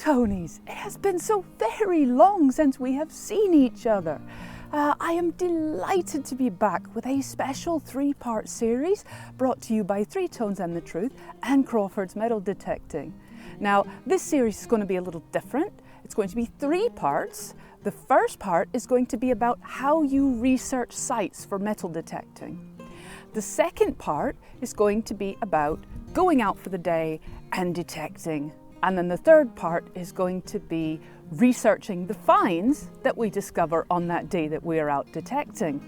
Tonies! It has been so very long since we have seen each other. I am delighted to be back with a special 3-part series brought to you by Three Tones and the Truth and Crawford's Metal Detecting. Now, this series is going to be a little different. It's going to be 3 parts. The first part is going to be about how you research sites for metal detecting. The second part is going to be about going out for the day and detecting. And then the third part is going to be researching the finds that we discover on that day that we are out detecting.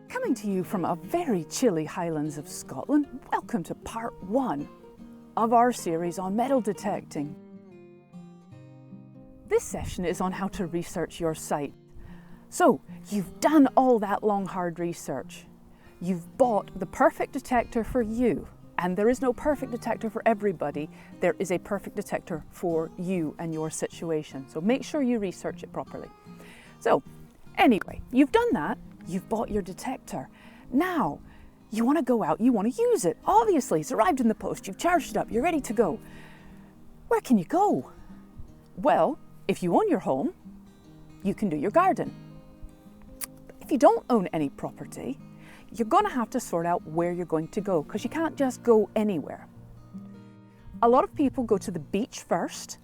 Coming to you from a very chilly Highlands of Scotland, welcome to part 1 of our series on metal detecting. This session is on how to research your site. So, you've done all that long hard research. You've bought the perfect detector for you, and there is no perfect detector for everybody. There is a perfect detector for you and your situation. So make sure you research it properly. So anyway, you've done that. You've bought your detector. Now you want to go out, you want to use it. Obviously, it's arrived in the post. You've charged it up. You're ready to go. Where can you go? Well, if you own your home, you can do your garden. If you don't own any property, you're going to have to sort out where you're going to go because you can't just go anywhere. A lot of people go to the beach first,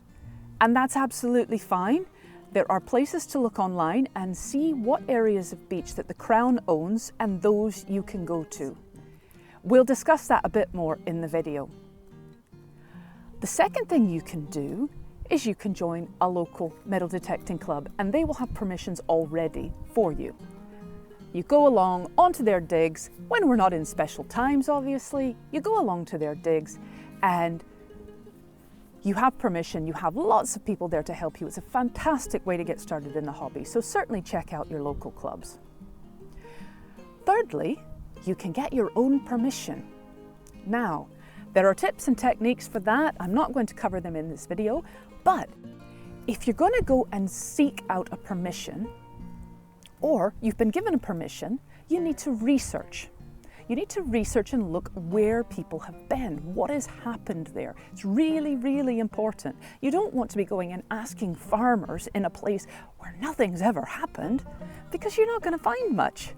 and that's absolutely fine. There are places to look online and see what areas of beach that the Crown owns, and those you can go to. We'll discuss that a bit more in the video. The second thing you can do is you can join a local metal detecting club, and they will have permissions already for you. You go along onto their digs, when we're not in special times obviously, you go along to their digs and you have permission, you have lots of people there to help you. It's a fantastic way to get started in the hobby, so certainly check out your local clubs. Thirdly, you can get your own permission. Now, there are tips and techniques for that. I'm not going to cover them in this video, but if you're going to go and seek out a permission, or you've been given a permission, you need to research. You need to research and look where people have been, what has happened there. It's really, really important. You don't want to be going and asking farmers in a place where nothing's ever happened, because you're not going to find much.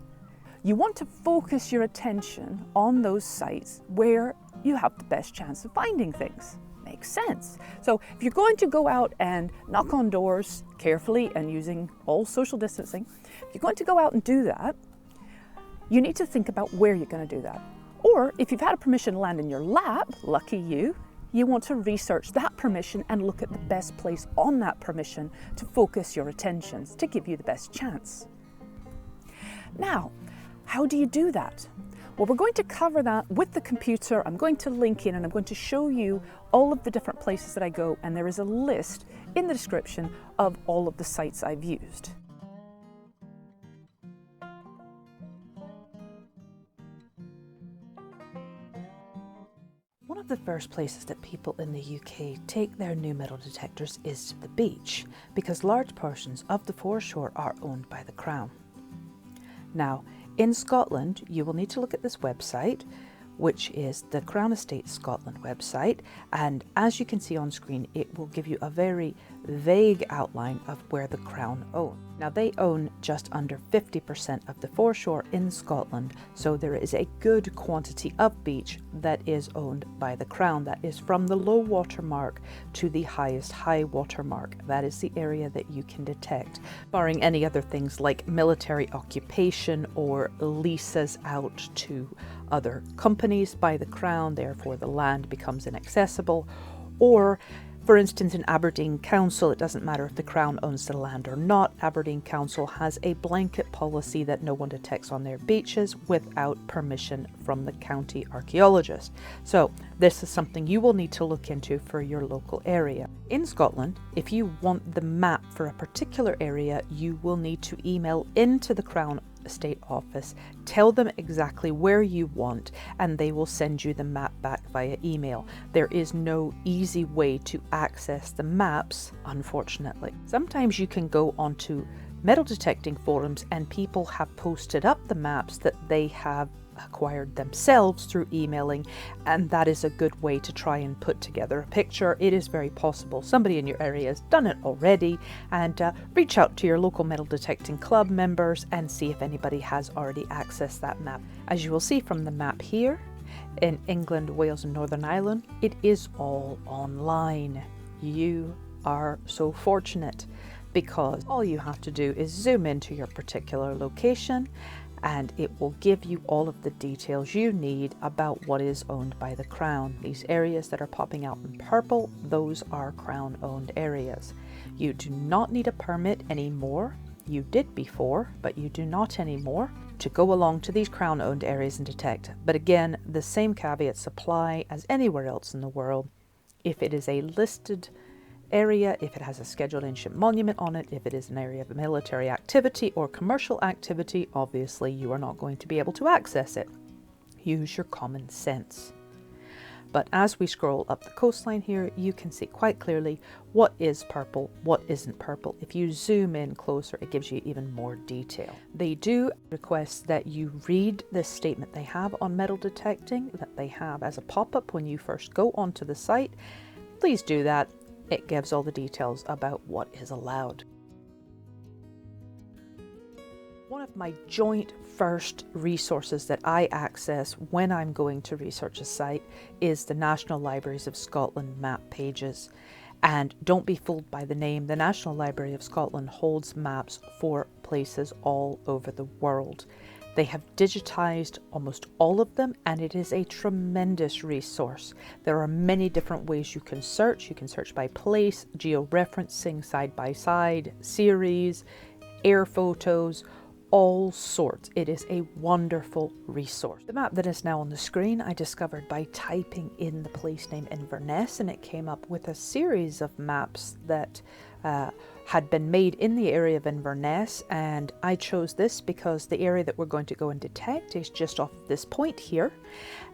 You want to focus your attention on those sites where you have the best chance of finding things. Makes sense. So if you're going to go out and knock on doors carefully and using all social distancing, if you're going to go out and do that, you need to think about where you're going to do that. Or if you've had a permission land in your lap, lucky you, you want to research that permission and look at the best place on that permission to focus your attentions to give you the best chance. Now, how do you do that? Well, we're going to cover that with the computer. I'm going to link in and I'm going to show you all of the different places that I go, and there is a list in the description of all of the sites I've used. One of the first places that people in the UK take their new metal detectors is to the beach, because large portions of the foreshore are owned by the Crown. Now, in Scotland, you will need to look at this website, which is the Crown Estate Scotland website, and as you can see on screen, it will give you a very vague outline of where the Crown own. Now, they own just under 50% of the foreshore in Scotland, so there is a good quantity of beach that is owned by the Crown. That is from the low water mark to the highest high water mark. That is the area that you can detect, barring any other things like military occupation or leases out to other companies by the Crown, therefore the land becomes inaccessible. Or, for instance, in Aberdeen Council, it doesn't matter if the Crown owns the land or not. Aberdeen Council has a blanket policy that no one detects on their beaches without permission from the county archaeologist. So this is something you will need to look into for your local area. In Scotland, if you want the map for a particular area, you will need to email into the Crown Estate Office, tell them exactly where you want, and they will send you the map back via email. There is no easy way to access the maps, unfortunately. Sometimes you can go onto metal detecting forums and people have posted up the maps that they have acquired themselves through emailing, and that is a good way to try and put together a picture. It is very possible somebody in your area has done it already, and reach out to your local metal detecting club members and see if anybody has already accessed that map. As you will see from the map here, in England, Wales and Northern Ireland, it is all online. You are so fortunate, because all you have to do is zoom into your particular location and it will give you all of the details you need about what is owned by the Crown. These areas that are popping out in purple, those are Crown owned areas. You do not need a permit anymore. You did before, but you do not anymore to go along to these Crown owned areas and detect. But again, the same caveats apply as anywhere else in the world. If it is a listed area, if it has a scheduled ancient monument on it, if it is an area of military activity or commercial activity, obviously you are not going to be able to access it. Use your common sense. But as we scroll up the coastline here, you can see quite clearly what is purple, what isn't purple. If you zoom in closer, it gives you even more detail. They do request that you read this statement they have on metal detecting, that they have as a pop-up when you first go onto the site. Please do that. It gives all the details about what is allowed. One of my joint first resources that I access when I'm going to research a site is the National Libraries of Scotland map pages. And don't be fooled by the name. The National Library of Scotland holds maps for places all over the world. They have digitized almost all of them, and it is a tremendous resource. There are many different ways you can search. You can search by place, georeferencing, side by side, series, air photos, all sorts. It is a wonderful resource. The map that is now on the screen I discovered by typing in the place name Inverness, and it came up with a series of maps that had been made in the area of Inverness, and I chose this because the area that we're going to go and detect is just off this point here.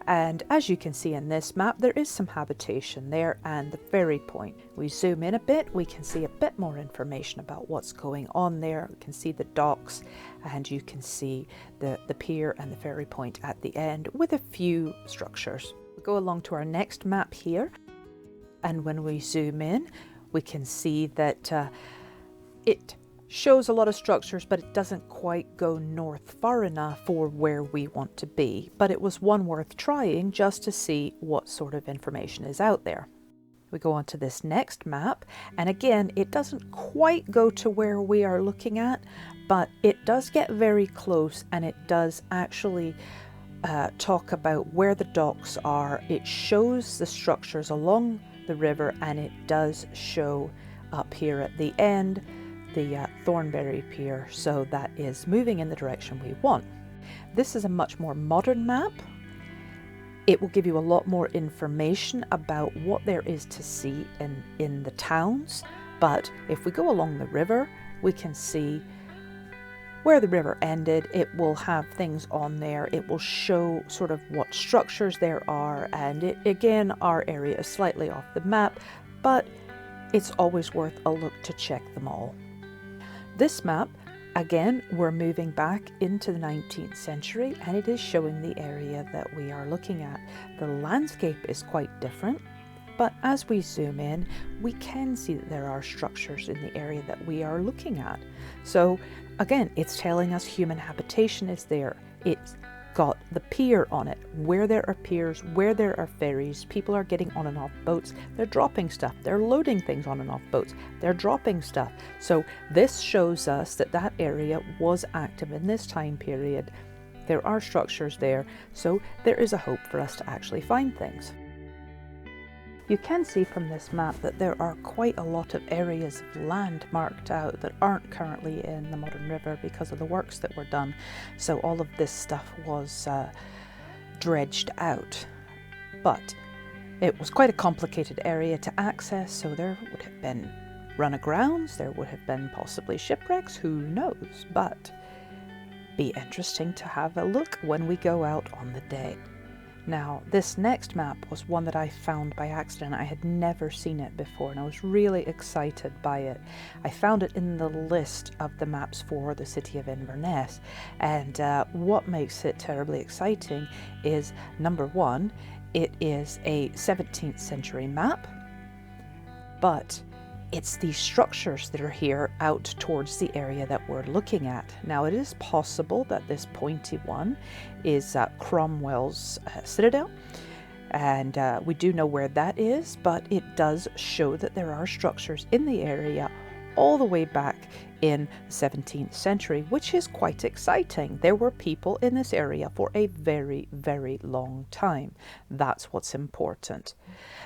And as you can see in this map, there is some habitation there and the ferry point. We zoom in a bit, we can see a bit more information about what's going on there. We can see the docks, and you can see the pier and the ferry point at the end with a few structures. We go along to our next map here, and when we zoom in, we can see that it shows a lot of structures, but it doesn't quite go north far enough for where we want to be. But it was one worth trying just to see what sort of information is out there. We go on to this next map, and again, it doesn't quite go to where we are looking at, but it does get very close, and it does actually talk about where the docks are. It shows the structures along the river, and it does show up here at the end the Thornbury Pier, so that is moving in the direction we want. This is a much more modern map. It will give you a lot more information about what there is to see in the towns, but if we go along the river, we can see where the river ended. It will have things on there. It will show sort of what structures there are, and again, our area is slightly off the map, but it's always worth a look to check them all. This map, again, we're moving back into the 19th century, and it is showing the area that we are looking at. The landscape is quite different, but as we zoom in, we can see that there are structures in the area that we are looking at. So again, it's telling us human habitation is there. It's got the pier on it, where there are piers, where there are ferries, people are getting on and off boats, they're dropping stuff, they're loading things on and off boats, they're dropping stuff. So this shows us that that area was active in this time period. There are structures there, so there is a hope for us to actually find things. You can see from this map that there are quite a lot of areas of land marked out that aren't currently in the modern river because of the works that were done. So all of this stuff was dredged out. But it was quite a complicated area to access, so there would have been run-agrounds, there would have been possibly shipwrecks, who knows, but be interesting to have a look when we go out on the day. Now, this next map was one that I found by accident. I had never seen it before and I was really excited by it. I found it in the list of the maps for the city of Inverness, and what makes it terribly exciting is, number one, it is a 17th century map, but it's these structures that are here out towards the area that we're looking at. Now, it is possible that this pointy one is Cromwell's citadel, and we do know where that is, but it does show that there are structures in the area all the way back in the 17th century, which is quite exciting. There were people in this area for a very, very long time. That's what's important.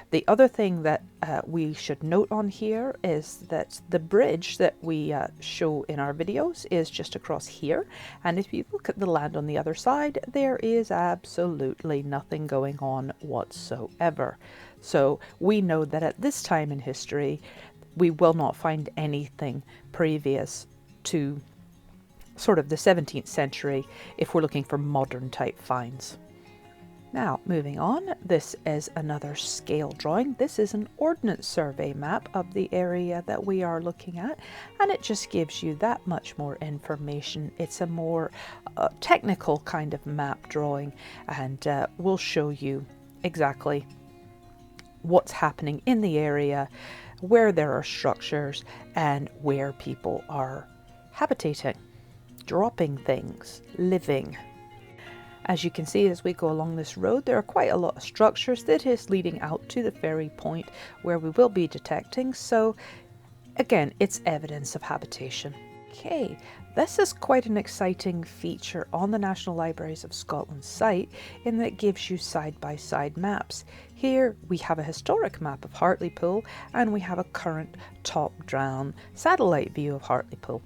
The other thing that we should note on here is that the bridge that we show in our videos is just across here, and if you look at the land on the other side, there is absolutely nothing going on whatsoever. So we know that at this time in history we will not find anything previous to sort of the 17th century if we're looking for modern type finds. Now, moving on, this is another scale drawing. This is an ordnance survey map of the area that we are looking at, and it just gives you that much more information. It's a more technical kind of map drawing, and will show you exactly what's happening in the area, where there are structures, and where people are habitating, dropping things, living. As you can see, as we go along this road, there are quite a lot of structures that is leading out to the ferry point where we will be detecting. So again, it's evidence of habitation. Okay, this is quite an exciting feature on the National Libraries of Scotland site, in that it gives you side-by-side maps. Here we have a historic map of Hartlepool, and we have a current top-down satellite view of Hartlepool.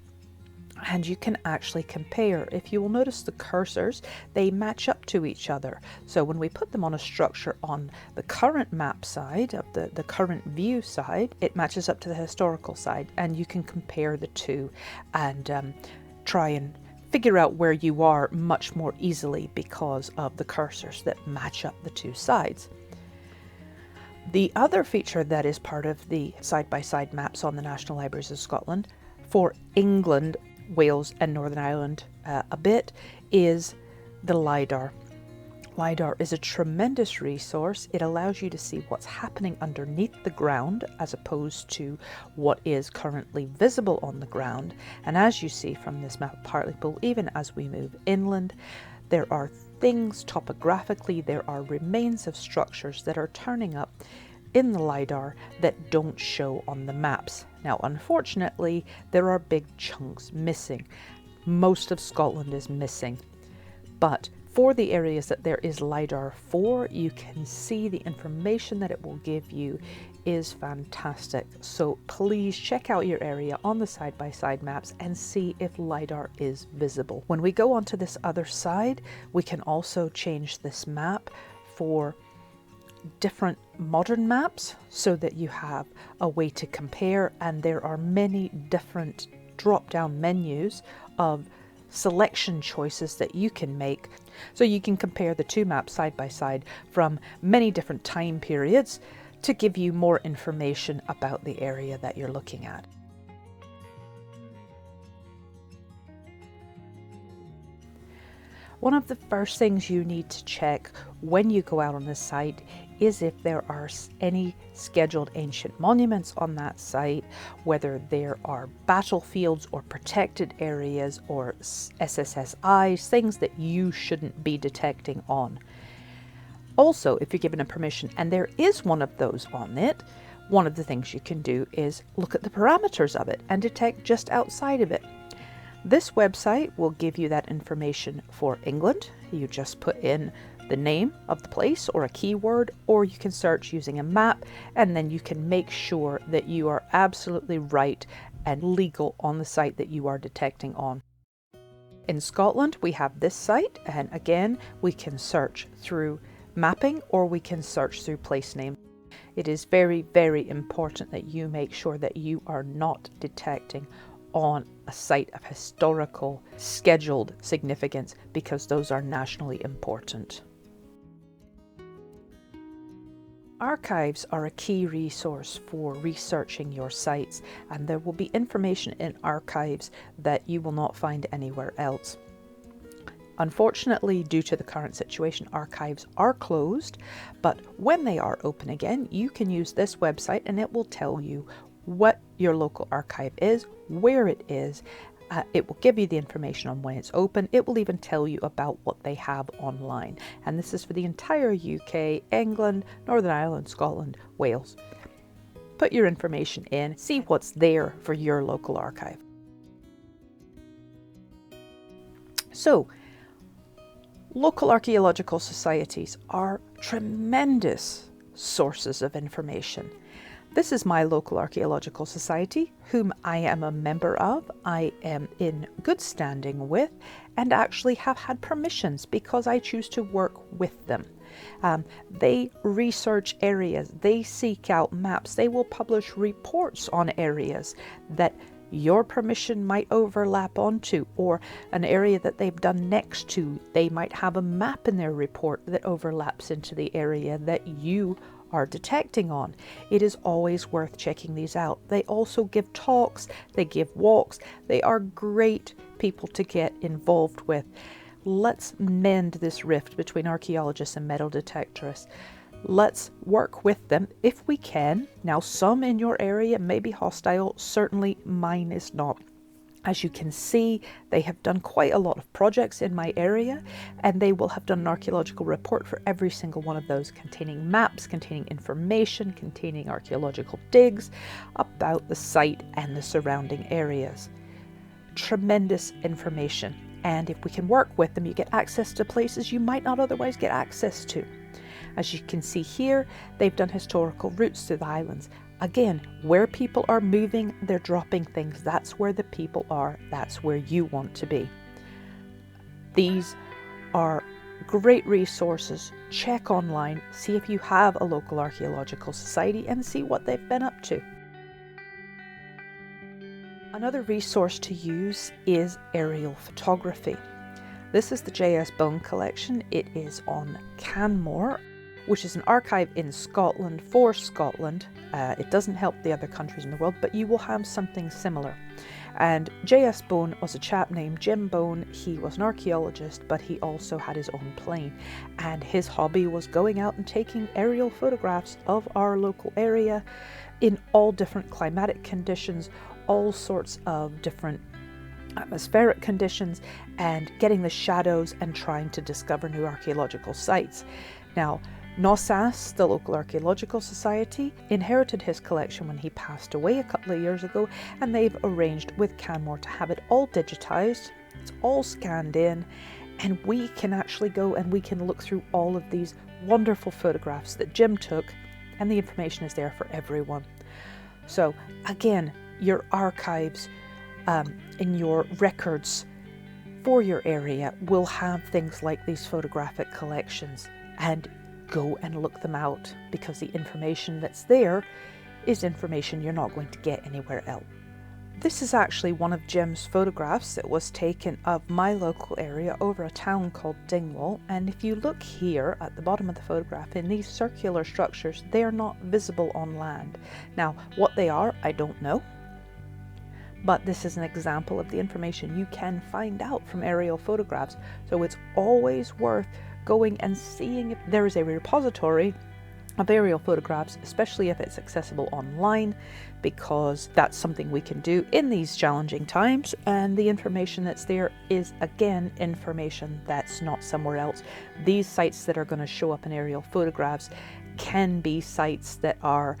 And you can actually compare. If you will notice the cursors, they match up to each other. So when we put them on a structure on the current map side, of the current view side, it matches up to the historical side, and you can compare the two and try and figure out where you are much more easily because of the cursors that match up the two sides. The other feature that is part of the side-by-side maps on the National Libraries of Scotland for England, Wales and Northern Ireland a bit is the Lidar. Lidar is a tremendous resource. It allows you to see what's happening underneath the ground as opposed to what is currently visible on the ground. And as you see from this map of Hartlepool, even as we move inland, there are things topographically, there are remains of structures that are turning up in the Lidar that don't show on the maps. Now, unfortunately, there are big chunks missing. Most of Scotland is missing, but for the areas that there is Lidar for, you can see the information that it will give you is fantastic. So please check out your area on the side-by-side maps and see if Lidar is visible. When we go onto this other side, we can also change this map for different modern maps so that you have a way to compare, and there are many different drop-down menus of selection choices that you can make, so you can compare the two maps side by side from many different time periods to give you more information about the area that you're looking at. One of the first things you need to check when you go out on the site is if there are any scheduled ancient monuments on that site, whether there are battlefields or protected areas or SSSIs, things that you shouldn't be detecting on. Also, if you're given a permission and there is one of those on it, one of the things you can do is look at the parameters of it and detect just outside of it. This website will give you that information for England. You just put in the name of the place or a keyword, or you can search using a map, and then you can make sure that you are absolutely right and legal on the site that you are detecting on. In Scotland, we have this site, and again, we can search through mapping or we can search through place name. It is very, very important that you make sure that you are not detecting on a site of historical scheduled significance, because those are nationally important. Archives are a key resource for researching your sites, and there will be information in archives that you will not find anywhere else. Unfortunately, due to the current situation, archives are closed, but when they are open again, you can use this website and it will tell you what your local archive is, where it is. It will give you the information on when it's open. It will even tell you about what they have online. And this is for the entire UK, England, Northern Ireland, Scotland, Wales. Put your information in, see what's there for your local archive. So, local archaeological societies are tremendous sources of information. This is my local archaeological society, whom I am a member of. I am in good standing with, and actually have had permissions because I choose to work with them. They research areas, they seek out maps, they will publish reports on areas that your permission might overlap onto, or an area that they've done next to. They might have a map in their report that overlaps into the area that you are detecting on. It is always worth checking these out. They also give talks, they give walks. They are great people to get involved with. Let's mend this rift between archaeologists and metal detectorists. Let's work with them if we can. Now, some in your area may be hostile, certainly mine is not. As you can see, they have done quite a lot of projects in my area, and they will have done an archaeological report for every single one of those, containing maps, containing information, containing archaeological digs about the site and the surrounding areas. Tremendous information, and if we can work with them, you get access to places you might not otherwise get access to. As you can see here, they've done historical routes to the Highlands. Again, where people are moving, they're dropping things. That's where the people are. That's where you want to be. These are great resources. Check online, see if you have a local archaeological society, and see what they've been up to. Another resource to use is aerial photography. This is the J.S. Bone collection. It is on Canmore, which is an archive in Scotland for Scotland. It doesn't help the other countries in the world, but you will have something similar. And J.S. Bone was a chap named Jim Bone. He was an archaeologist, but he also had his own plane. And his hobby was going out and taking aerial photographs of our local area in all different climatic conditions, all sorts of different atmospheric conditions, and getting the shadows and trying to discover new archaeological sites. Now, Nosas, the local archaeological society, inherited his collection when he passed away a couple of years ago, and they've arranged with Canmore to have it all digitized. It's all scanned in, and we can actually go and we can look through all of these wonderful photographs that Jim took, and the information is there for everyone. So again, your archives in your records for your area will have things like these photographic collections, and go and look them out, because the information that's there is information you're not going to get anywhere else. This is actually one of Jim's photographs that was taken of my local area over a town called Dingwall, and if you look here at the bottom of the photograph, in these circular structures, they are not visible on land. Now, what they are, I don't know, but this is an example of the information you can find out from aerial photographs, so it's always worth going and seeing if there is a repository of aerial photographs, especially if it's accessible online, because that's something we can do in these challenging times, and the information that's there is, again, information that's not somewhere else. These sites that are going to show up in aerial photographs can be sites that are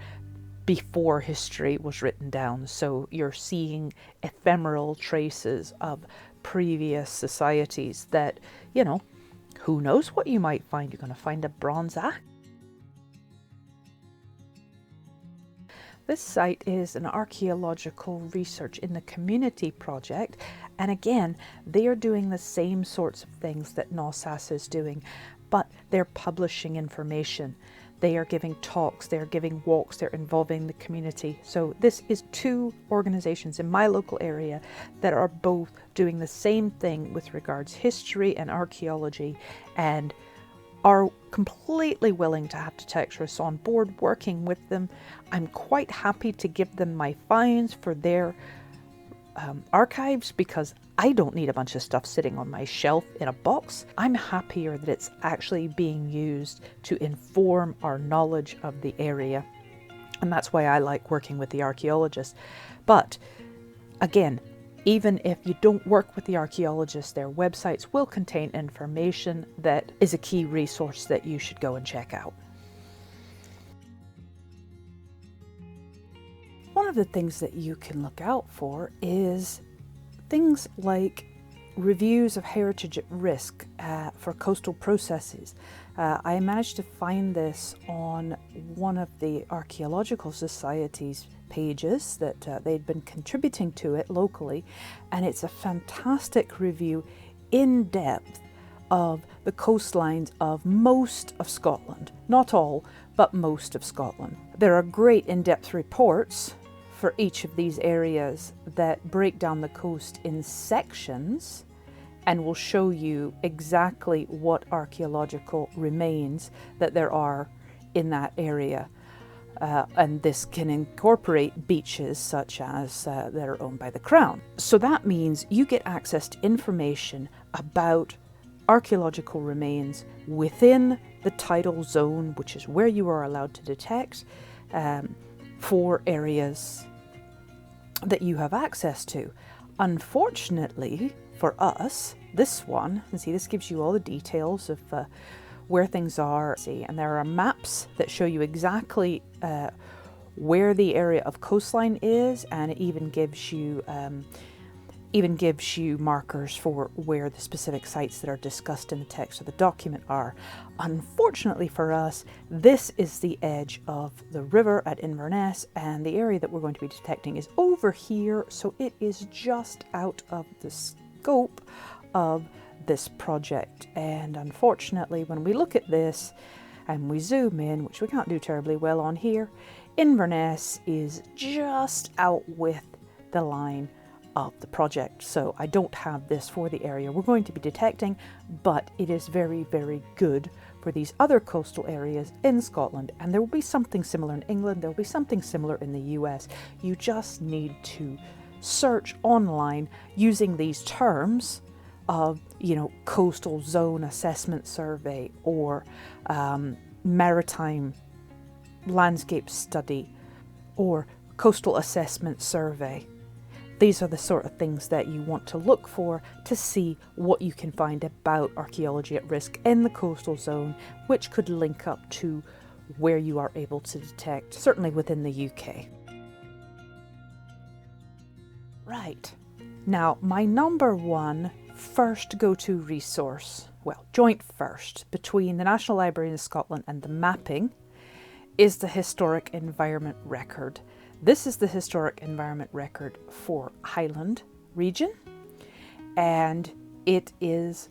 before history was written down, so you're seeing ephemeral traces of previous societies that, you know, who knows what you might find. You're going to find a bronze axe. This site is an archaeological research in the community project, and again, they are doing the same sorts of things that Nosas is doing, but they're publishing information. They are giving talks, they're giving walks, they're involving the community. So this is two organizations in my local area that are both doing the same thing with regards history and archaeology, and are completely willing to have detectorists on board working with them. I'm quite happy to give them my finds for their archives, because I don't need a bunch of stuff sitting on my shelf in a box. I'm happier that it's actually being used to inform our knowledge of the area. And that's why I like working with the archaeologists. But again, even if you don't work with the archaeologists, their websites will contain information that is a key resource that you should go and check out. One of the things that you can look out for is things like reviews of heritage at risk for coastal processes. I managed to find this on one of the Archaeological Society's pages that they'd been contributing to it locally, and it's a fantastic review in depth of the coastlines of most of Scotland. Not all, but most of Scotland. There are great in-depth reports for each of these areas that break down the coast in sections and will show you exactly what archaeological remains that there are in that area. And this can incorporate beaches such as that are owned by the Crown. So that means you get access to information about archaeological remains within the tidal zone, which is where you are allowed to detect for areas that you have access to. Unfortunately for us, this one, and see, this gives you all the details of where things are. See, and there are maps that show you exactly where the area of coastline is, and it even gives you markers for where the specific sites that are discussed in the text of the document are. Unfortunately for us, this is the edge of the river at Inverness, and the area that we're going to be detecting is over here, so it is just out of the scope of this project. And unfortunately, when we look at this and we zoom in, which we can't do terribly well on here, Inverness is just out with the line of the project. So I don't have this for the area we're going to be detecting, but it is very, very good for these other coastal areas in Scotland. And there will be something similar in England, there will be something similar in the US. You just need to search online using these terms of, you know, coastal zone assessment survey or maritime landscape study or coastal assessment survey. These are the sort of things that you want to look for to see what you can find about archaeology at risk in the coastal zone, which could link up to where you are able to detect, certainly within the UK. Right, now my number one first go-to resource, well, joint first, between the National Library in Scotland and the mapping is the Historic Environment Record. This is the Historic Environment Record for Highland region, and it is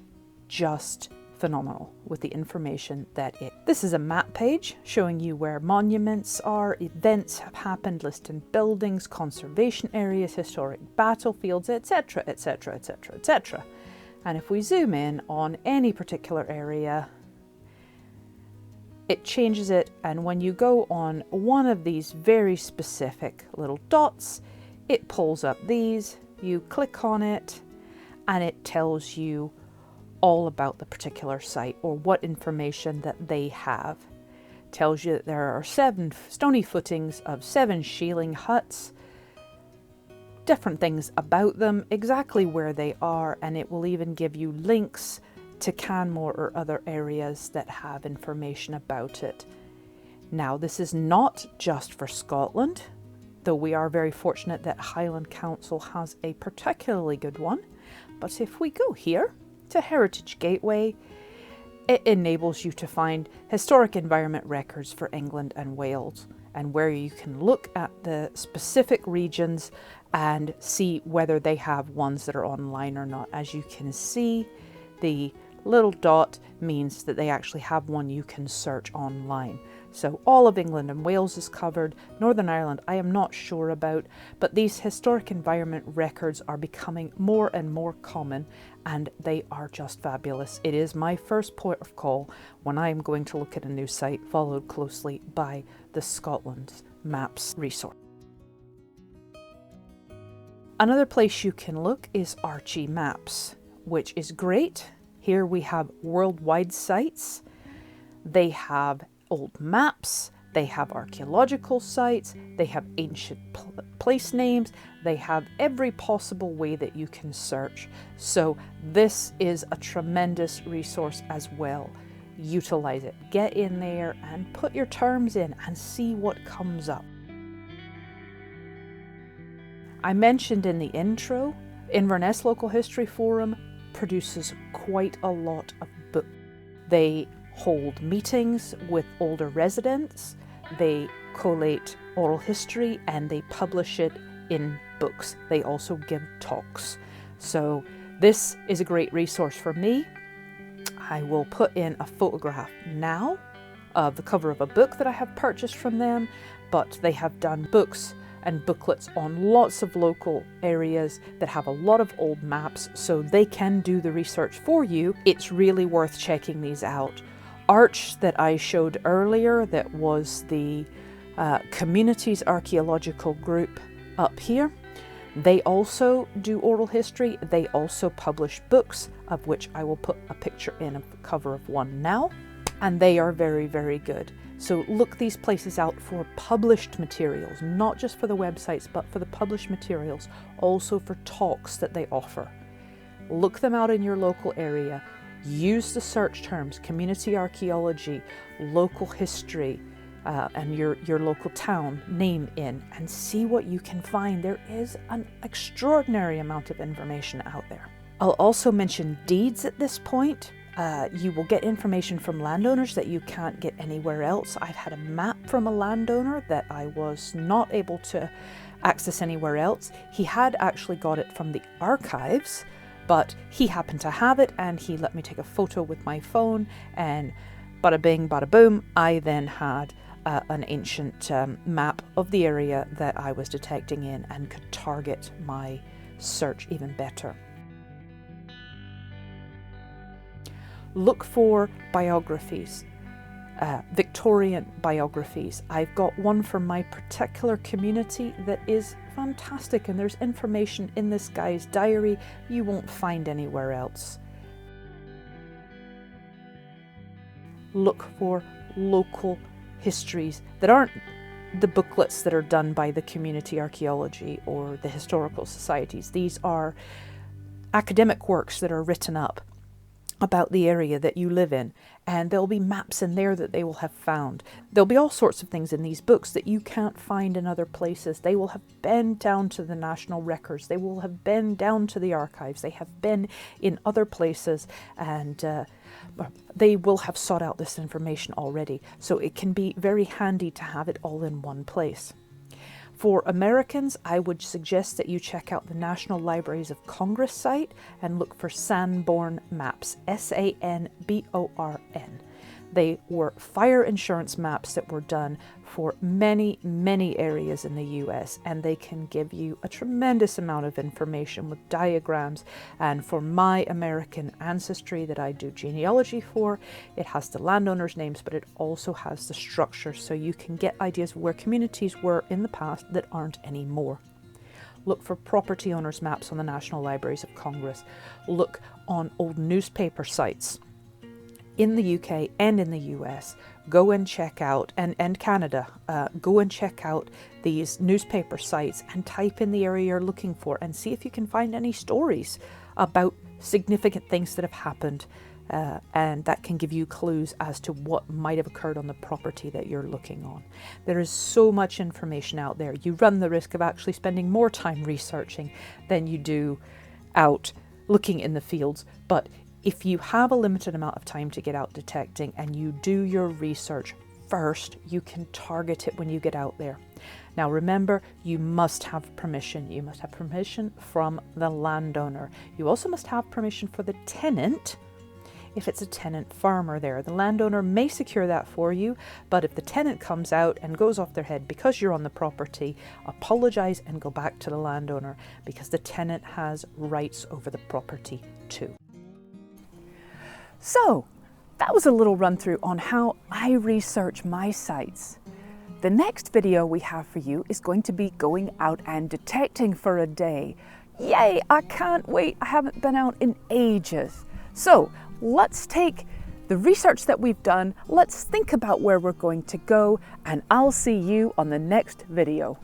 just phenomenal with the information that this is a map page showing you where monuments are, events have happened, listing buildings, conservation areas, historic battlefields, etc, etc, etc, etc. And if we zoom in on any particular area, it changes it, and when you go on one of these very specific little dots, it pulls up these, you click on it, and it tells you all about the particular site or what information that they have. It tells you that there are 7 stony footings of 7 shieling huts, different things about them, exactly where they are, and it will even give you links to Canmore or other areas that have information about it. Now, this is not just for Scotland, though we are very fortunate that Highland Council has a particularly good one. But if we go here to Heritage Gateway, it enables you to find historic environment records for England and Wales, and where you can look at the specific regions and see whether they have ones that are online or not. As you can see, the little dot means that they actually have one you can search online. So all of England and Wales is covered. Northern Ireland I am not sure about, but these historic environment records are becoming more and more common, and they are just fabulous. It is my first port of call when I am going to look at a new site, followed closely by the Scotland Maps resource. Another place you can look is Archi Maps, which is great. Here we have worldwide sites. They have old maps, they have archaeological sites, they have ancient place names, they have every possible way that you can search. So this is a tremendous resource as well. Utilize it. Get in there and put your terms in and see what comes up. I mentioned in the intro, Inverness Local History Forum produces quite a lot of books. They hold meetings with older residents, they collate oral history, and they publish it in books. They also give talks. So this is a great resource for me. I will put in a photograph now of the cover of a book that I have purchased from them, but they have done books and booklets on lots of local areas that have a lot of old maps, so they can do the research for you. It's really worth checking these out. Arch that I showed earlier, that was the community's archaeological group up here, they also do oral history. They also publish books, of which I will put a picture in of the cover of one now, and they are very, very good. So look these places out for published materials, not just for the websites, but for the published materials, also for talks that they offer. Look them out in your local area. Use the search terms, community archaeology, local history, and your local town name in, and see what you can find. There is an extraordinary amount of information out there. I'll also mention deeds at this point. You will get information from landowners that you can't get anywhere else. I've had a map from a landowner that I was not able to access anywhere else. He had actually got it from the archives, but he happened to have it and he let me take a photo with my phone, and bada bing, bada boom, I then had an ancient map of the area that I was detecting in and could target my search even better. Look for biographies, Victorian biographies. I've got one for my particular community that is fantastic, and there's information in this guy's diary you won't find anywhere else. Look for local histories that aren't the booklets that are done by the community archaeology or the historical societies. These are academic works that are written up about the area that you live in, and there'll be maps in there that they will have found. There'll be all sorts of things in these books that you can't find in other places. They will have been down to the national records, they will have been down to the archives, they have been in other places, and they will have sought out this information already, so it can be very handy to have it all in one place. For Americans, I would suggest that you check out the National Libraries of Congress site and look for Sanborn maps, Sanborn. They were fire insurance maps that were done for many, many areas in the US, and they can give you a tremendous amount of information with diagrams. And for my American ancestry that I do genealogy for, it has the landowners' names, but it also has the structure, so you can get ideas of where communities were in the past that aren't anymore. Look for property owners' maps on the National Libraries of Congress. Look on old newspaper sites in the UK and in the US. Go and check out, and Canada, go and check out these newspaper sites and type in the area you're looking for and see if you can find any stories about significant things that have happened, and that can give you clues as to what might have occurred on the property that you're looking on. There is so much information out there. You run the risk of actually spending more time researching than you do out looking in the fields, but if you have a limited amount of time to get out detecting and you do your research first, you can target it when you get out there. Now remember, you must have permission. You must have permission from the landowner. You also must have permission for the tenant if it's a tenant farmer there. The landowner may secure that for you, but if the tenant comes out and goes off their head because you're on the property, apologise and go back to the landowner, because the tenant has rights over the property too. So that was a little run through on how I research my sites. The next video we have for you is going to be going out and detecting for a day. Yay, I can't wait. I haven't been out in ages. So let's take the research that we've done, let's think about where we're going to go, and I'll see you on the next video.